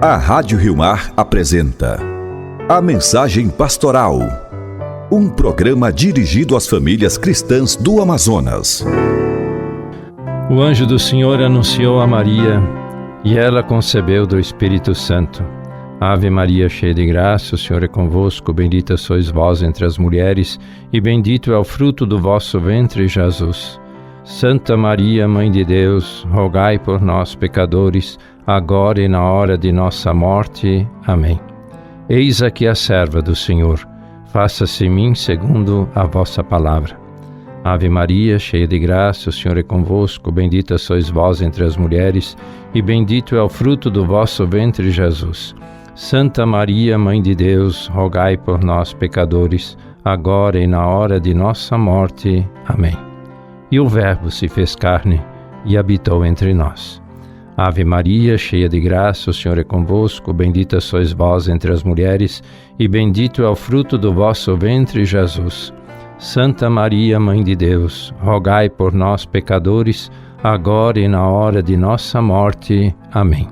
A Rádio Rio Mar apresenta A Mensagem Pastoral, um programa dirigido às famílias cristãs do Amazonas. O anjo do Senhor anunciou a Maria, e ela concebeu do Espírito Santo. Ave Maria, cheia de graça, o Senhor é convosco, bendita sois vós entre as mulheres, e bendito é o fruto do vosso ventre, Jesus. Santa Maria, Mãe de Deus, rogai por nós, pecadores, agora e na hora de nossa morte. Amém. Eis aqui a serva do Senhor, faça-se em mim segundo a vossa palavra. Ave Maria, cheia de graça, o Senhor é convosco, bendita sois vós entre as mulheres, e bendito é o fruto do vosso ventre, Jesus. Santa Maria, Mãe de Deus, rogai por nós, pecadores, agora e na hora de nossa morte. Amém. E o Verbo se fez carne e habitou entre nós. Ave Maria, cheia de graça, o Senhor é convosco, bendita sois vós entre as mulheres, e bendito é o fruto do vosso ventre, Jesus. Santa Maria, Mãe de Deus, rogai por nós, pecadores, agora e na hora de nossa morte. Amém.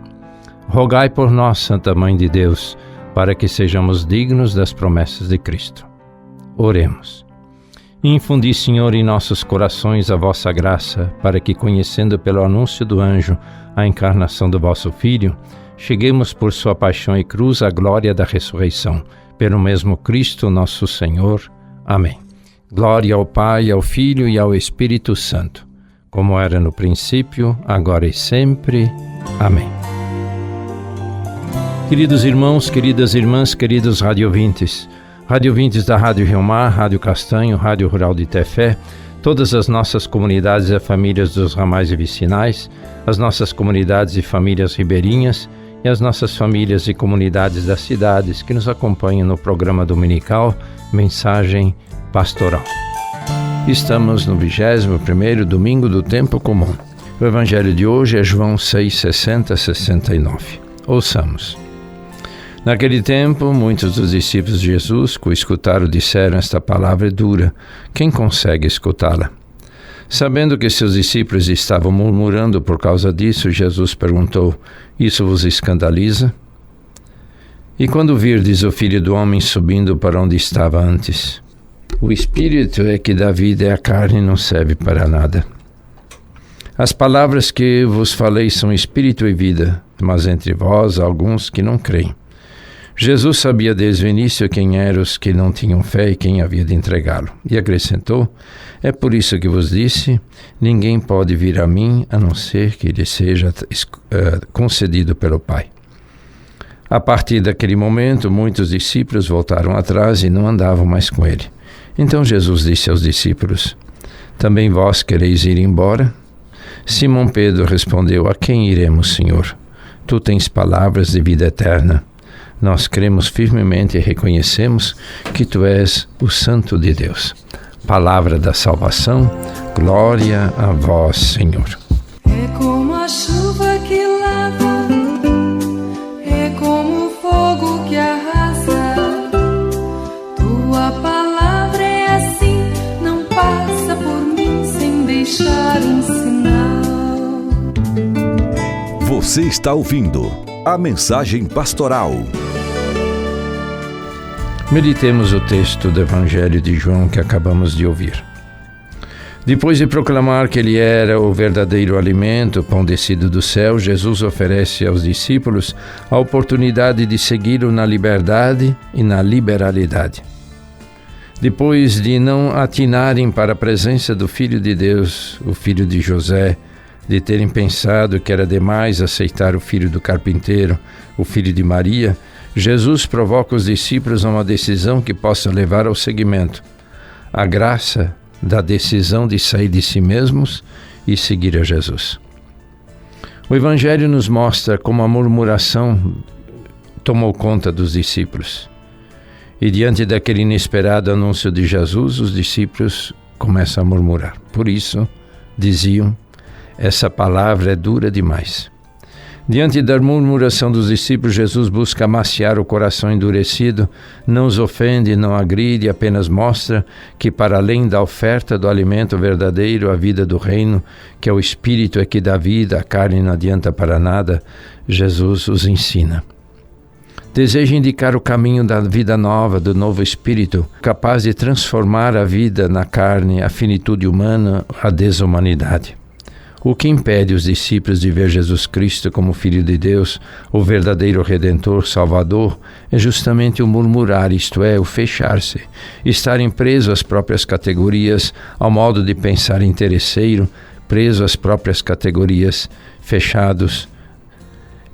Rogai por nós, Santa Mãe de Deus, para que sejamos dignos das promessas de Cristo. Oremos. Infundi, Senhor, em nossos corações a vossa graça, para que, conhecendo pelo anúncio do anjo a encarnação do vosso Filho, cheguemos por sua paixão e cruz à glória da ressurreição. Pelo mesmo Cristo, nosso Senhor. Amém. Glória ao Pai, ao Filho e ao Espírito Santo, como era no princípio, agora e sempre. Amém. Queridos irmãos, queridas irmãs, queridos radiovintes da Rádio Rio Mar, Rádio Castanho, Rádio Rural de Tefé, todas as nossas comunidades e famílias dos ramais e vicinais, as nossas comunidades e famílias ribeirinhas e as nossas famílias e comunidades das cidades que nos acompanham no programa dominical Mensagem Pastoral. Estamos no 21º domingo do tempo comum. O evangelho de hoje é João 6, 60-69. Ouçamos. Naquele tempo, muitos dos discípulos de Jesus que o escutaram disseram: esta palavra é dura, quem consegue escutá-la? Sabendo que seus discípulos estavam murmurando por causa disso, Jesus perguntou: isso vos escandaliza? E quando virdes o Filho do Homem subindo para onde estava antes? O Espírito é que dá vida e a carne não serve para nada. As palavras que vos falei são espírito e vida, mas entre vós há alguns que não creem. Jesus sabia desde o início quem eram os que não tinham fé e quem havia de entregá-lo. E acrescentou: é por isso que vos disse, ninguém pode vir a mim a não ser que lhe seja concedido pelo Pai. A partir daquele momento, muitos discípulos voltaram atrás e não andavam mais com ele. Então Jesus disse aos discípulos: também vós quereis ir embora? Simão Pedro respondeu: a quem iremos, Senhor? Tu tens palavras de vida eterna. Nós cremos firmemente e reconhecemos que Tu és o Santo de Deus. Palavra da salvação, glória a vós, Senhor. É como a chuva que lava, é como o fogo que arrasa. Tua palavra é assim, não passa por mim sem deixar um sinal. Você está ouvindo A Mensagem Pastoral. Meditemos o texto do Evangelho de João que acabamos de ouvir. Depois de proclamar que ele era o verdadeiro alimento, o pão descido do céu, Jesus oferece aos discípulos a oportunidade de segui-lo na liberdade e na liberalidade. Depois de não atinarem para a presença do Filho de Deus, o filho de José, de terem pensado que era demais aceitar o filho do carpinteiro, o filho de Maria, Jesus provoca os discípulos a uma decisão que possa levar ao seguimento. A graça da decisão de sair de si mesmos e seguir a Jesus. O Evangelho nos mostra como a murmuração tomou conta dos discípulos. E diante daquele inesperado anúncio de Jesus, os discípulos começam a murmurar. Por isso, diziam: essa palavra é dura demais. Diante da murmuração dos discípulos, Jesus busca amaciar o coração endurecido, não os ofende, não agride, apenas mostra que, para além da oferta do alimento verdadeiro, a vida do reino, que é o Espírito é que dá vida, a carne não adianta para nada, Jesus os ensina. Deseja indicar o caminho da vida nova, do novo espírito, capaz de transformar a vida na carne, a finitude humana, a desumanidade. O que impede os discípulos de ver Jesus Cristo como Filho de Deus, o verdadeiro Redentor, Salvador, é justamente o murmurar, isto é, o fechar-se, estarem presos às próprias categorias, ao modo de pensar interesseiro, presos às próprias categorias, fechados.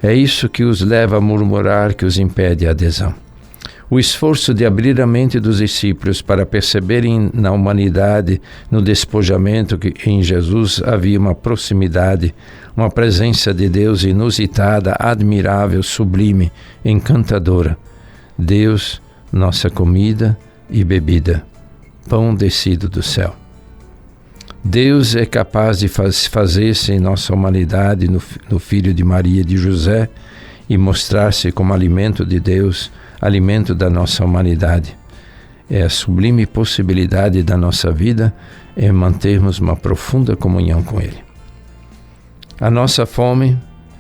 É isso que os leva a murmurar, que os impede a adesão. O esforço de abrir a mente dos discípulos para perceberem na humanidade, no despojamento, que em Jesus havia uma proximidade, uma presença de Deus inusitada, admirável, sublime, encantadora. Deus, nossa comida e bebida, pão descido do céu. Deus é capaz de fazer-se em nossa humanidade, no Filho de Maria e de José, e mostrar-se como alimento de Deus, alimento da nossa humanidade. É a sublime possibilidade da nossa vida é mantermos uma profunda comunhão com Ele. A nossa fome,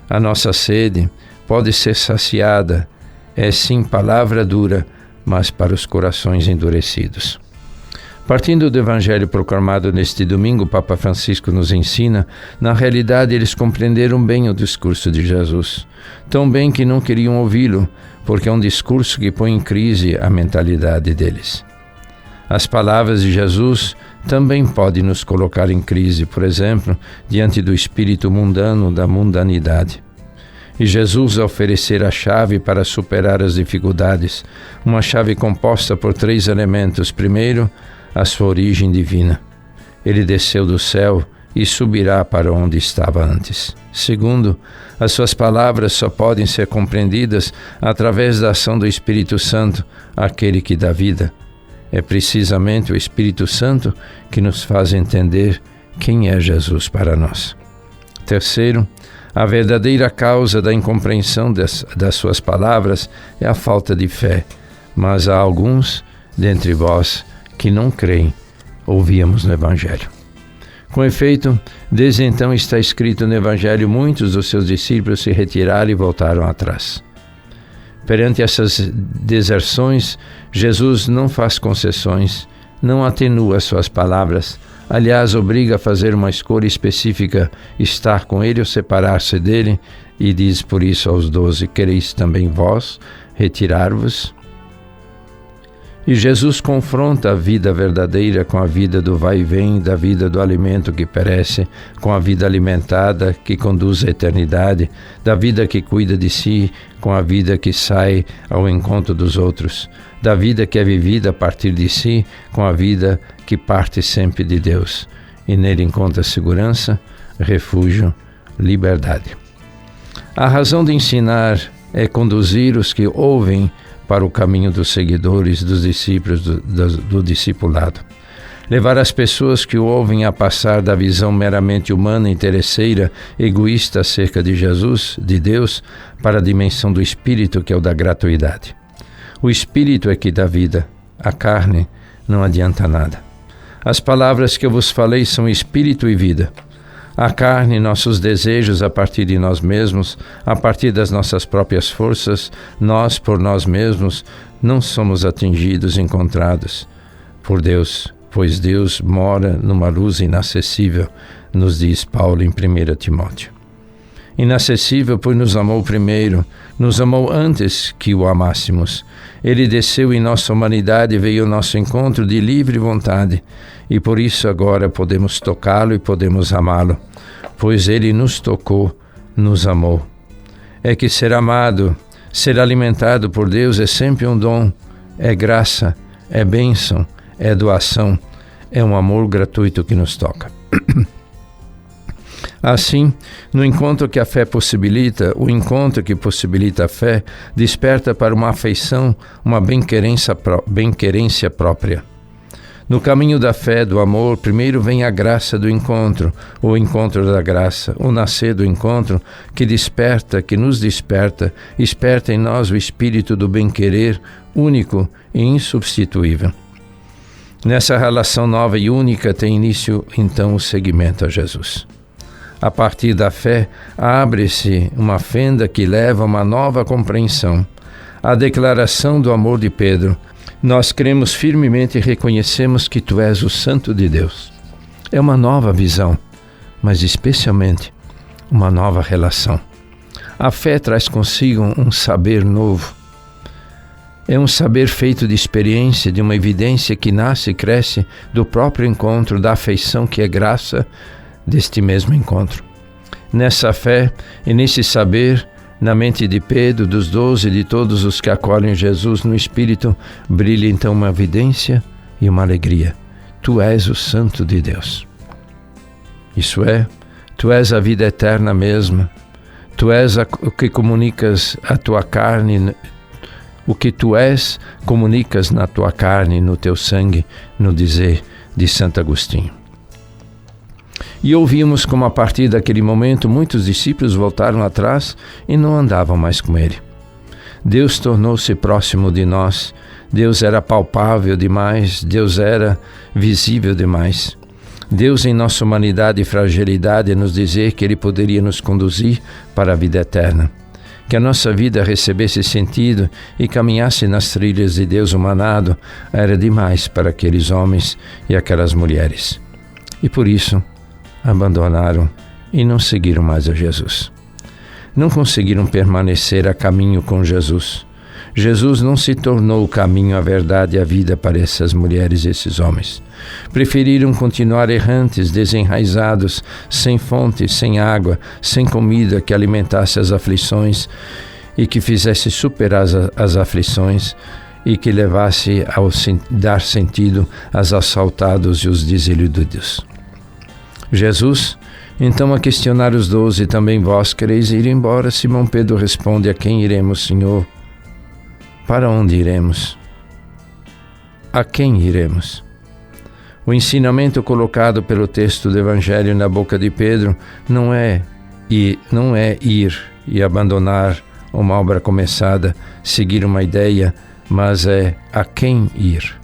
a nossa sede pode ser saciada, é sim palavra dura, mas para os corações endurecidos. Partindo do Evangelho proclamado neste domingo, o Papa Francisco nos ensina, na realidade eles compreenderam bem o discurso de Jesus, tão bem que não queriam ouvi-lo, porque é um discurso que põe em crise a mentalidade deles. As palavras de Jesus também podem nos colocar em crise, por exemplo, diante do espírito mundano, da mundanidade. E Jesus oferecer a chave para superar as dificuldades, uma chave composta por 3 elementos. Primeiro, a sua origem divina. Ele desceu do céu e subirá para onde estava antes. Segundo, as suas palavras só podem ser compreendidas através da ação do Espírito Santo, aquele que dá vida. É precisamente o Espírito Santo que nos faz entender quem é Jesus para nós. Terceiro, a verdadeira causa da incompreensão das suas palavras é a falta de fé, mas há alguns dentre vós que não creem, ouvíamos no Evangelho. Com efeito, desde então está escrito no Evangelho, muitos dos seus discípulos se retiraram e voltaram atrás. Perante essas deserções, Jesus não faz concessões, não atenua suas palavras, aliás, obriga a fazer uma escolha específica, estar com ele ou separar-se dele, e diz por isso aos 12, quereis também vós retirar-vos? E Jesus confronta a vida verdadeira com a vida do vai e vem, da vida do alimento que perece, com a vida alimentada que conduz à eternidade, da vida que cuida de si, com a vida que sai ao encontro dos outros, da vida que é vivida a partir de si, com a vida que parte sempre de Deus, e nele encontra segurança, refúgio, liberdade. A razão de ensinar é conduzir os que ouvem para o caminho dos seguidores, dos discípulos, do discipulado. Levar as pessoas que o ouvem a passar da visão meramente humana, interesseira, egoísta acerca de Jesus, de Deus, para a dimensão do Espírito, que é o da gratuidade. O Espírito é que dá vida, a carne não adianta nada. As palavras que eu vos falei são Espírito e vida. A carne, nossos desejos a partir de nós mesmos, a partir das nossas próprias forças, nós por nós mesmos, não somos atingidos, encontrados por Deus, pois Deus mora numa luz inacessível, nos diz Paulo em 1 Timóteo. Inacessível, pois nos amou primeiro, nos amou antes que o amássemos. Ele desceu em nossa humanidade e veio ao nosso encontro de livre vontade, e por isso agora podemos tocá-lo e podemos amá-lo, pois ele nos tocou, nos amou. É que ser amado, ser alimentado por Deus é sempre um dom, é graça, é bênção, é doação, é um amor gratuito que nos toca. Assim, no encontro que a fé possibilita, o encontro que possibilita a fé, desperta para uma afeição, uma bem-querência própria. No caminho da fé, do amor, primeiro vem a graça do encontro, o encontro da graça, o nascer do encontro, que desperta, que nos desperta, desperta em nós o espírito do bem-querer, único e insubstituível. Nessa relação nova e única tem início, então, o seguimento a Jesus. A partir da fé, abre-se uma fenda que leva a uma nova compreensão. a declaração do amor de Pedro, nós cremos firmemente e reconhecemos que Tu és o Santo de Deus. É uma nova visão, mas especialmente uma nova relação. A fé traz consigo um saber novo. É um saber feito de experiência, de uma evidência que nasce e cresce do próprio encontro, da afeição que é graça deste mesmo encontro. Nessa fé e nesse saber, na mente de Pedro, dos 12 e de todos os que acolhem Jesus no Espírito, brilha então uma evidência e uma alegria. Tu és o Santo de Deus. Isso é, Tu és a vida eterna mesma. Tu és o que comunicas a Tua carne. O que Tu és, comunicas na Tua carne, no Teu sangue, no dizer de Santo Agostinho. E ouvimos como a partir daquele momento muitos discípulos voltaram atrás e não andavam mais com Ele. Deus tornou-se próximo de nós, Deus era palpável demais, Deus era visível demais. Deus, em nossa humanidade e fragilidade, nos dizer que Ele poderia nos conduzir para a vida eterna. Que a nossa vida recebesse sentido e caminhasse nas trilhas de Deus humanado era demais para aqueles homens e aquelas mulheres. E por isso abandonaram e não seguiram mais a Jesus. Não conseguiram permanecer a caminho com Jesus. Jesus não se tornou o caminho, a verdade e a vida para essas mulheres e esses homens. Preferiram continuar errantes, desenraizados, sem fonte, sem água, sem comida que alimentasse as aflições e que fizesse superar as aflições e que levasse a dar sentido aos assaltados e os desiludidos. Jesus, então, a questionar os 12, também vós quereis ir embora? Simão Pedro responde: a quem iremos, Senhor? Para onde iremos? A quem iremos? O ensinamento colocado pelo texto do Evangelho na boca de Pedro não é ir e abandonar uma obra começada, seguir uma ideia, mas é a quem ir.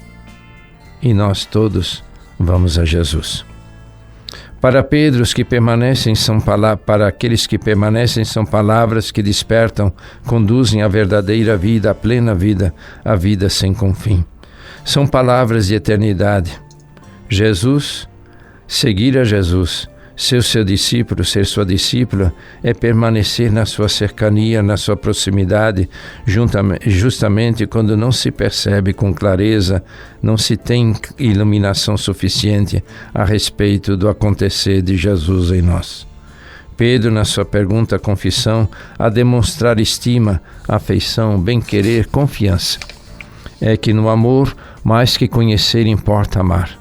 E nós todos vamos a Jesus. Para Pedro, os que permanecem para aqueles que permanecem são palavras que despertam, conduzem à verdadeira vida, à plena vida, à vida sem confim. São palavras de eternidade. Jesus, seguir a Jesus, ser seu discípulo, ser sua discípula, é permanecer na sua cercania, na sua proximidade, justamente quando não se percebe com clareza, não se tem iluminação suficiente a respeito do acontecer de Jesus em nós. Pedro, na sua pergunta confissão, a demonstrar estima, afeição, bem-querer, confiança. É que no amor, mais que conhecer, importa amar.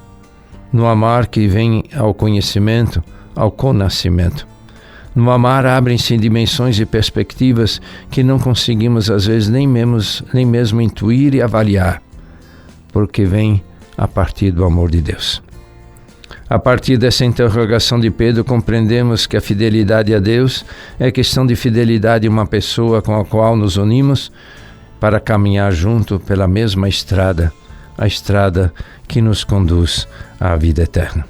No amar que vem ao conhecimento, ao conhecimento. No amar abrem-se dimensões e perspectivas que não conseguimos às vezes nem mesmo intuir e avaliar, porque vem a partir do amor de Deus. A partir dessa interrogação de Pedro, compreendemos que a fidelidade a Deus é questão de fidelidade a uma pessoa com a qual nos unimos para caminhar junto pela mesma estrada, a estrada que nos conduz à vida eterna.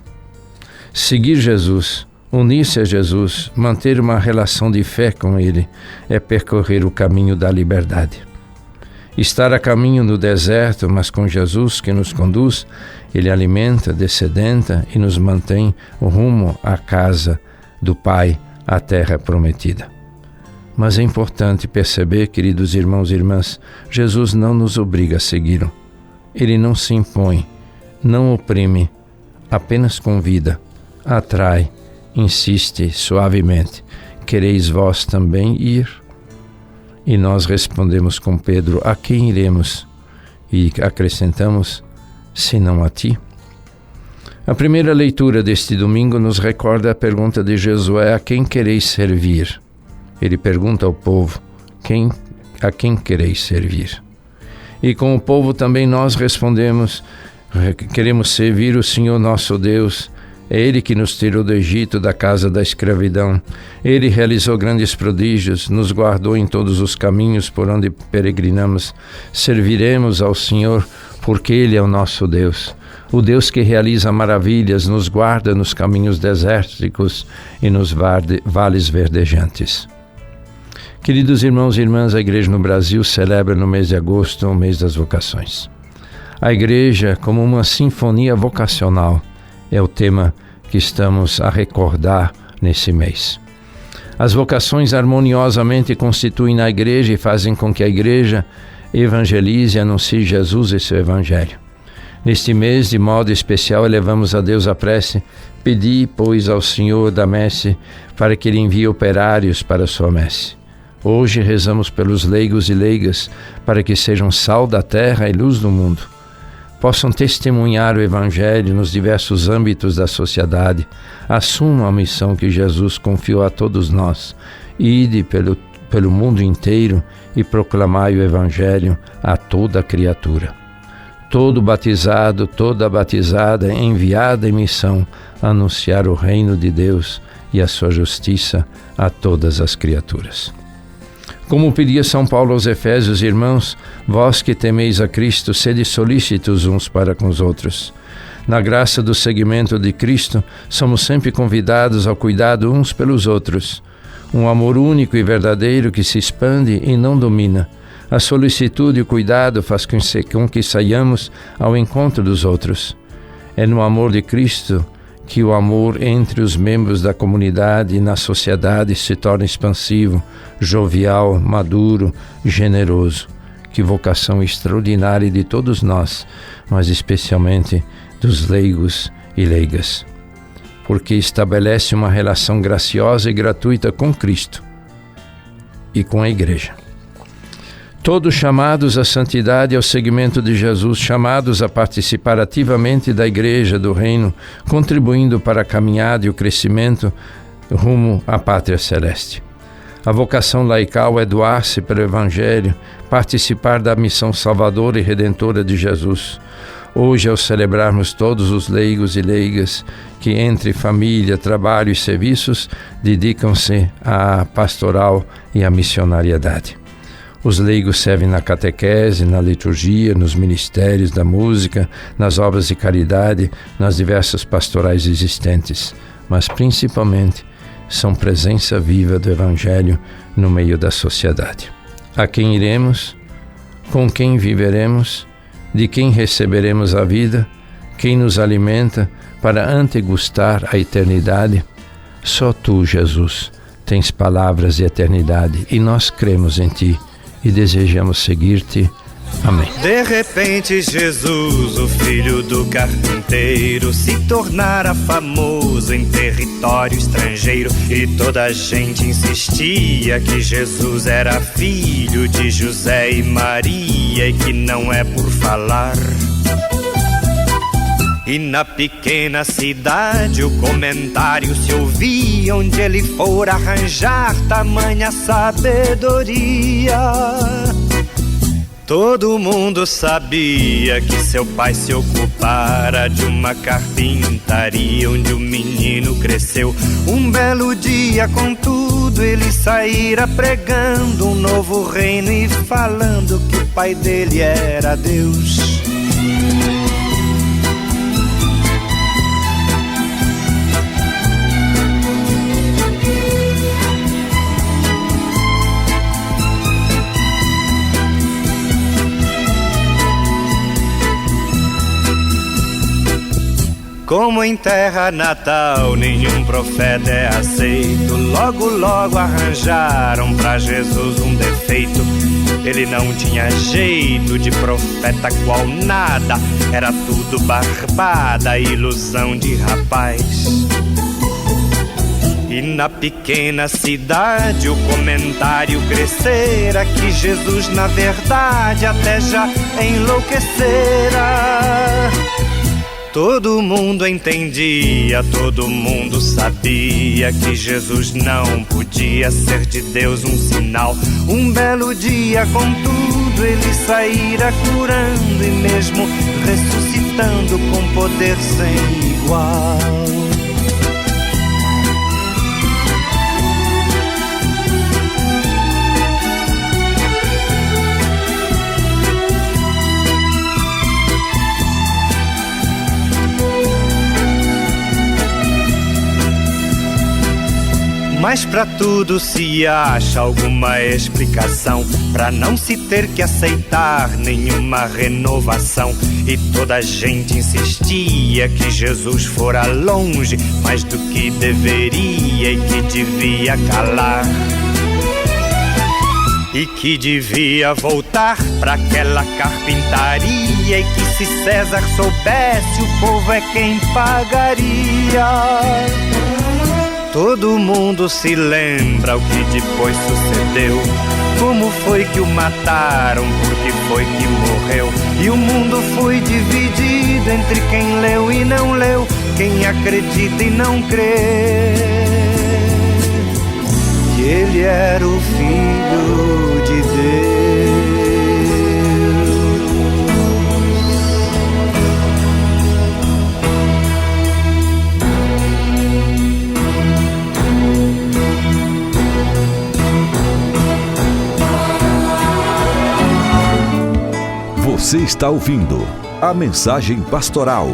Seguir Jesus, unir-se a Jesus, manter uma relação de fé com Ele, é percorrer o caminho da liberdade. Estar a caminho no deserto, mas com Jesus que nos conduz, Ele alimenta, descedenta e nos mantém rumo à casa do Pai, à terra prometida. Mas é importante perceber, queridos irmãos e irmãs, Jesus não nos obriga a segui-lo. Ele não se impõe, não oprime, apenas convida, atrai, insiste suavemente: quereis vós também ir? E nós respondemos com Pedro: a quem iremos? E acrescentamos: senão a ti? A primeira leitura deste domingo nos recorda a pergunta de Josué: a quem quereis servir? Ele pergunta ao povo: a quem quereis servir? E com o povo também nós respondemos: queremos servir o Senhor nosso Deus. É Ele que nos tirou do Egito, da casa da escravidão. Ele realizou grandes prodígios, nos guardou em todos os caminhos por onde peregrinamos. Serviremos ao Senhor, porque Ele é o nosso Deus. O Deus que realiza maravilhas, nos guarda nos caminhos desérticos e nos vales verdejantes. Queridos irmãos e irmãs, a Igreja no Brasil celebra no mês de agosto o mês das vocações. A Igreja como uma sinfonia vocacional é o tema que estamos a recordar nesse mês. As vocações harmoniosamente constituem na Igreja e fazem com que a Igreja evangelize e anuncie Jesus e seu Evangelho. Neste mês, de modo especial, elevamos a Deus a prece: pedi, pois, ao Senhor da messe para que Ele envie operários para a sua messe. Hoje rezamos pelos leigos e leigas para que sejam sal da terra e luz do mundo. Possam testemunhar o Evangelho nos diversos âmbitos da sociedade. Assumam a missão que Jesus confiou a todos nós. Ide pelo mundo inteiro e proclamai o Evangelho a toda criatura. Todo batizado, toda batizada, enviada em missão, a anunciar o reino de Deus e a sua justiça a todas as criaturas. Como pedia São Paulo aos Efésios: irmãos, vós que temeis a Cristo, sede solícitos uns para com os outros. Na graça do seguimento de Cristo, somos sempre convidados ao cuidado uns pelos outros. Um amor único e verdadeiro que se expande e não domina. A solicitude e o cuidado faz com que saiamos ao encontro dos outros. É no amor de Cristo que o amor entre os membros da comunidade e na sociedade se torna expansivo, jovial, maduro, generoso. Que vocação extraordinária de todos nós, mas especialmente dos leigos e leigas. Porque estabelece uma relação graciosa e gratuita com Cristo e com a Igreja. Todos chamados à santidade e ao seguimento de Jesus, chamados a participar ativamente da Igreja do Reino, contribuindo para a caminhada e o crescimento rumo à Pátria Celeste. A vocação laical é doar-se pelo Evangelho, participar da missão salvadora e redentora de Jesus. Hoje, ao celebrarmos todos os leigos e leigas que, entre família, trabalho e serviços, dedicam-se à pastoral e à missionariedade. Os leigos servem na catequese, na liturgia, nos ministérios da música, nas obras de caridade, nas diversas pastorais existentes, mas principalmente são presença viva do Evangelho no meio da sociedade. A quem iremos? Com quem viveremos? De quem receberemos a vida? Quem nos alimenta para antegustar a eternidade? Só Tu, Jesus, tens palavras de eternidade e nós cremos em Ti e desejamos seguir-te. Amém. De repente Jesus, o filho do carpinteiro, se tornara famoso em território estrangeiro, e toda a gente insistia que Jesus era filho de José e Maria e que não é por falar. E na pequena cidade o comentário se ouvia: onde ele for arranjar tamanha sabedoria. Todo mundo sabia que seu pai se ocupara de uma carpintaria onde o menino cresceu. Um belo dia, contudo, ele saíra pregando um novo reino e falando que o pai dele era Deus. Como em terra natal nenhum profeta é aceito, logo logo arranjaram pra Jesus um defeito. Ele não tinha jeito de profeta qual nada, era tudo barbada, ilusão de rapaz. E na pequena cidade o comentário crescera que Jesus na verdade até já enlouquecera. Todo mundo entendia, todo mundo sabia que Jesus não podia ser de Deus um sinal. Um belo dia, contudo, ele saíra curando e mesmo ressuscitando com poder sem igual. Mas pra tudo se acha alguma explicação, pra não se ter que aceitar nenhuma renovação. E toda a gente insistia que Jesus fora longe, mais do que deveria e que devia calar. E que devia voltar pra aquela carpintaria, e que se César soubesse, o povo é quem pagaria. Todo mundo se lembra o que depois sucedeu, como foi que o mataram, por que foi que morreu. E o mundo foi dividido entre quem leu e não leu, quem acredita e não crê que ele era o Filho de Deus. Você está ouvindo a Mensagem Pastoral.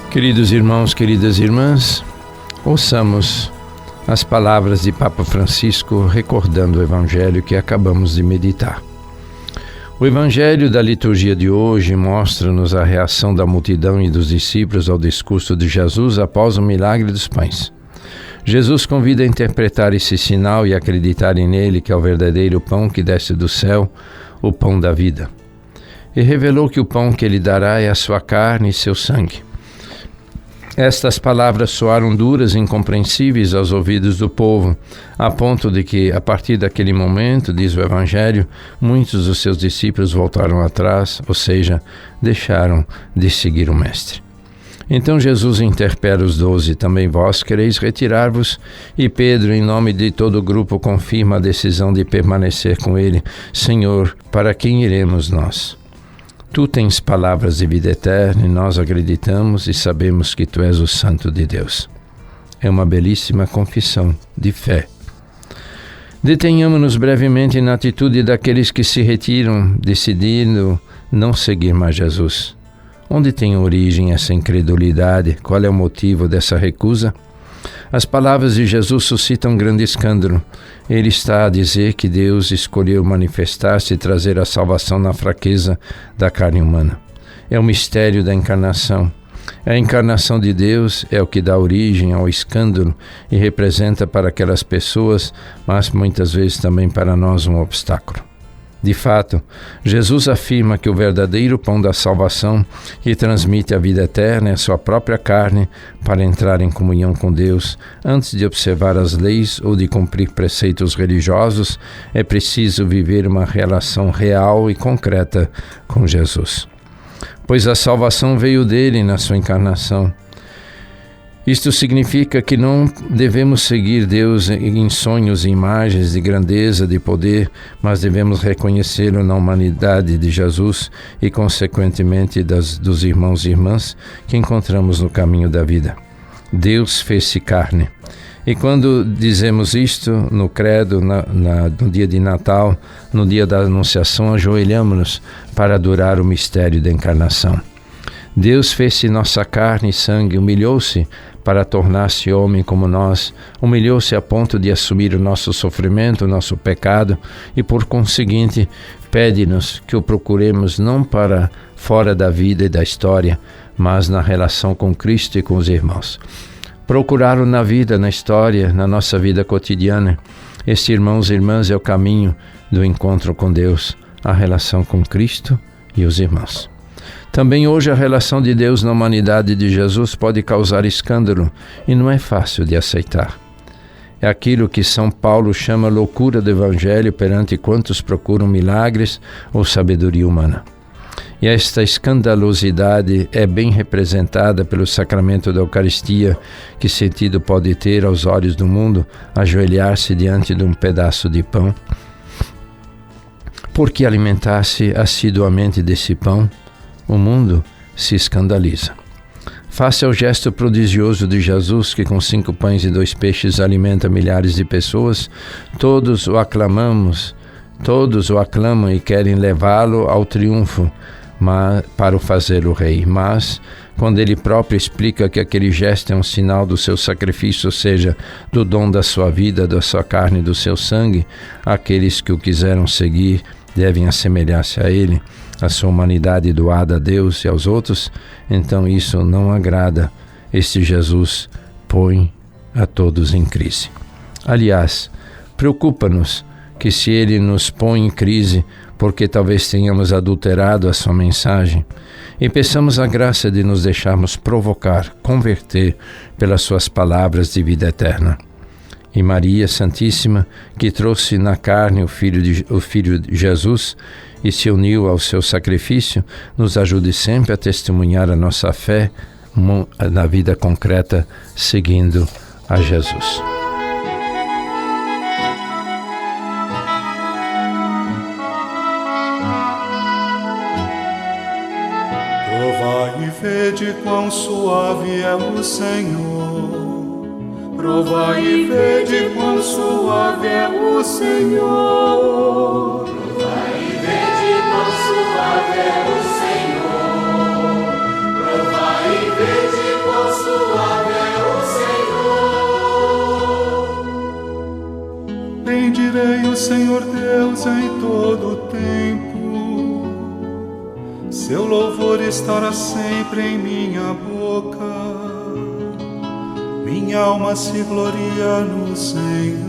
Queridos irmãos, queridas irmãs, ouçamos as palavras de Papa Francisco recordando o Evangelho que acabamos de meditar. O Evangelho da liturgia de hoje mostra-nos a reação da multidão e dos discípulos ao discurso de Jesus após o milagre dos pães. Jesus convida a interpretar esse sinal e acreditarem nele, que é o verdadeiro pão que desce do céu, o pão da vida. E revelou que o pão que ele dará é a sua carne e seu sangue. Estas palavras soaram duras e incompreensíveis aos ouvidos do povo, a ponto de que, a partir daquele momento, diz o Evangelho, muitos dos seus discípulos voltaram atrás, ou seja, deixaram de seguir o Mestre. Então Jesus interpela os 12, também vós quereis retirar-vos? E Pedro, em nome de todo o grupo, confirma a decisão de permanecer com ele. Senhor, para quem iremos nós? Tu tens palavras de vida eterna e nós acreditamos e sabemos que Tu és o Santo de Deus. É uma belíssima confissão de fé. Detenhamo-nos brevemente na atitude daqueles que se retiram, decidindo não seguir mais Jesus. Onde tem origem essa incredulidade? Qual é o motivo dessa recusa? As palavras de Jesus suscitam grande escândalo. Ele está a dizer que Deus escolheu manifestar-se e trazer a salvação na fraqueza da carne humana. É o mistério da encarnação. A encarnação de Deus é o que dá origem ao escândalo e representa para aquelas pessoas, mas muitas vezes também para nós, um obstáculo. De fato, Jesus afirma que o verdadeiro pão da salvação, que transmite a vida eterna, é a sua própria carne para entrar em comunhão com Deus. Antes de observar as leis ou de cumprir preceitos religiosos, é preciso viver uma relação real e concreta com Jesus. Pois a salvação veio dele na sua encarnação. Isto significa que não devemos seguir Deus em sonhos e imagens de grandeza, de poder, mas devemos reconhecê-lo na humanidade de Jesus e, consequentemente, dos irmãos e irmãs que encontramos no caminho da vida. Deus fez-se carne. E quando dizemos isto no credo, no dia de Natal, no dia da Anunciação, ajoelhamos-nos para adorar o mistério da encarnação. Deus fez-se nossa carne e sangue, humilhou-se para tornar-se homem como nós, humilhou-se a ponto de assumir o nosso sofrimento, o nosso pecado, e por conseguinte pede-nos que o procuremos não para fora da vida e da história, mas na relação com Cristo e com os irmãos. Procurá-lo na vida, na história, na nossa vida cotidiana. Este, irmãos e irmãs, é o caminho do encontro com Deus, a relação com Cristo e os irmãos. Também hoje a relação de Deus na humanidade de Jesus pode causar escândalo e não é fácil de aceitar. É aquilo que São Paulo chama loucura do Evangelho perante quantos procuram milagres ou sabedoria humana. E esta escandalosidade é bem representada pelo sacramento da Eucaristia, que sentido pode ter aos olhos do mundo ajoelhar-se diante de um pedaço de pão? Porque alimentar-se assiduamente desse pão, o mundo se escandaliza. Face ao gesto prodigioso de Jesus, que com 5 pães e 2 peixes alimenta milhares de pessoas, todos o aclamam e querem levá-lo ao triunfo. para o fazê-lo rei, mas quando ele próprio explica que aquele gesto é um sinal do seu sacrifício, ou seja, do dom da sua vida, da sua carne e do seu sangue, aqueles que o quiseram seguir devem assemelhar-se a ele, a sua humanidade doada a Deus e aos outros, então isso não agrada. Este Jesus põe a todos em crise. Aliás, preocupa-nos que se ele nos põe em crise, porque talvez tenhamos adulterado a sua mensagem, e peçamos a graça de nos deixarmos provocar, converter pelas suas palavras de vida eterna. E Maria Santíssima, que trouxe na carne o Filho de Jesus e se uniu ao seu sacrifício, nos ajude sempre a testemunhar a nossa fé na vida concreta, seguindo a Jesus. Provai e vede quão suave é o Senhor. Provai e vede quão suave é o Senhor. Provai e vede quão suave é o Senhor. Provai e vede quão suave é o Senhor. Bendirei o Senhor Deus em todo o tempo. Seu louvor estará sempre em minha boca. Minha alma se gloria no Senhor.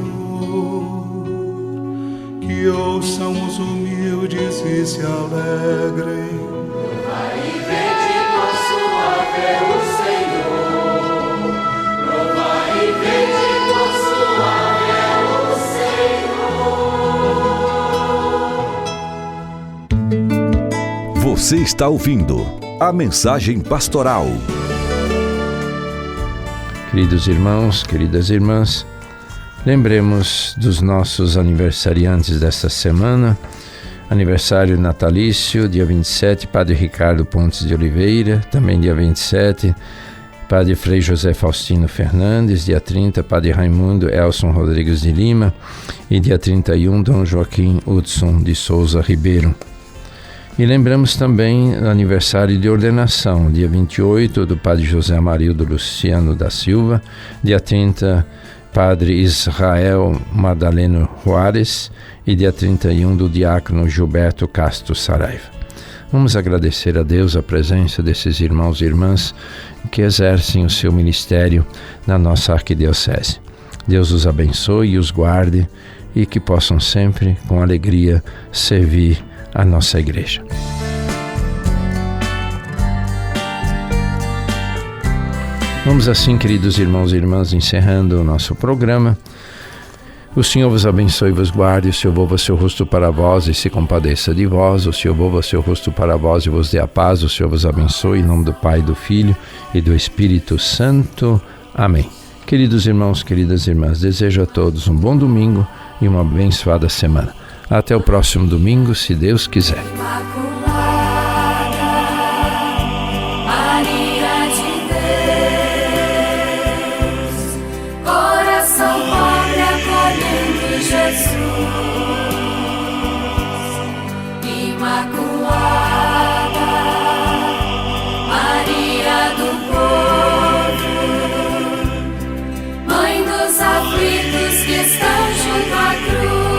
Que ouçam os humildes e se alegrem. Provai e vede quão suave é o Senhor. Provai e vede quão suave é o Senhor. Você está ouvindo a Mensagem Pastoral. Queridos irmãos, queridas irmãs, lembremos dos nossos aniversariantes desta semana. Aniversário natalício, dia 27, Padre Ricardo Pontes de Oliveira. Também dia 27, Padre Frei José Faustino Fernandes. Dia 30, Padre Raimundo Elson Rodrigues de Lima. E dia 31, Dom Joaquim Hudson de Souza Ribeiro. E lembramos também o aniversário de ordenação, dia 28, do Padre José Amarildo Luciano da Silva, dia 30, Padre Israel Madaleno Juárez e dia 31 do diácono Gilberto Castro Saraiva. Vamos agradecer a Deus a presença desses irmãos e irmãs que exercem o seu ministério na nossa arquidiocese. Deus os abençoe e os guarde e que possam sempre, com alegria, servir a nossa igreja. Vamos assim, queridos irmãos e irmãs, encerrando o nosso programa. O Senhor vos abençoe e vos guarde, o Senhor volva seu rosto para vós e se compadeça de vós, o Senhor volva seu rosto para vós e vos dê a paz, o Senhor vos abençoe, em nome do Pai, do Filho e do Espírito Santo. Amém. Queridos irmãos, queridas irmãs, desejo a todos um bom domingo e uma abençoada semana. Até o próximo domingo, se Deus quiser. Maria de Deus, coração pobre acolhendo Jesus, Imaculada, Maria do povo, Mãe dos aflitos que estão junto à cruz.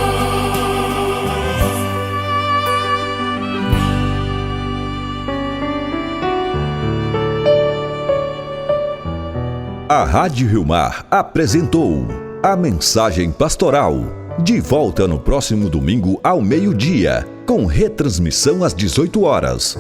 A Rádio Rio Mar apresentou a Mensagem Pastoral. De volta no próximo domingo ao meio-dia, com retransmissão às 18 horas.